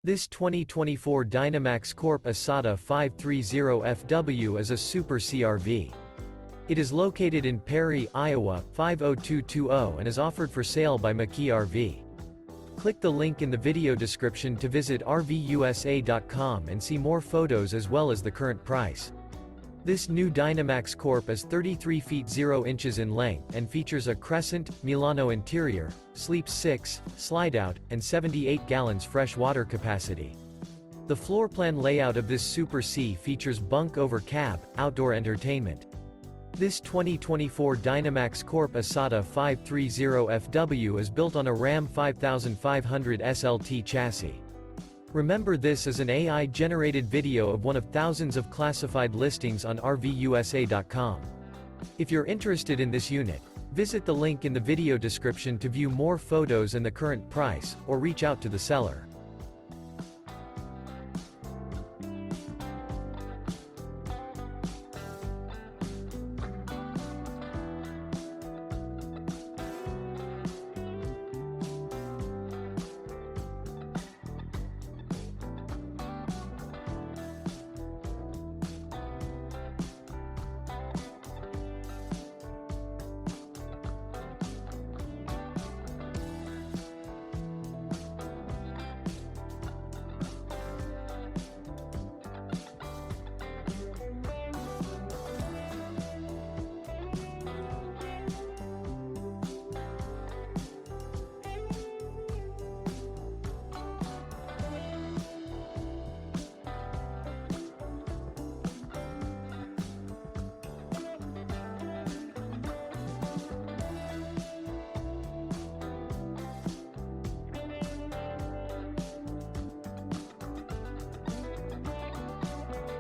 This 2024 Dynamax Corp isata 530FW is a Super CRV. It is located in Perry, Iowa, 50220 and is offered for sale by McKee RV. Click the link in the video description to visit RVUSA.com and see more photos as well as the current price. This new Dynamax Corp is 33 feet 0 inches in length and features a Crescent, Milano interior, sleeps 6, Slideout, and 78 gallons fresh water capacity. The floor plan layout of this Super C features Bunk Over Cab, outdoor entertainment. This 2024 Dynamax Corp isata 530FW is built on a Ram 5500 SLT chassis. Remember, this is an AI-generated video of one of thousands of classified listings on RVUSA.com. If you're interested in this unit, visit the link in the video description to view more photos and the current price, or reach out to the seller.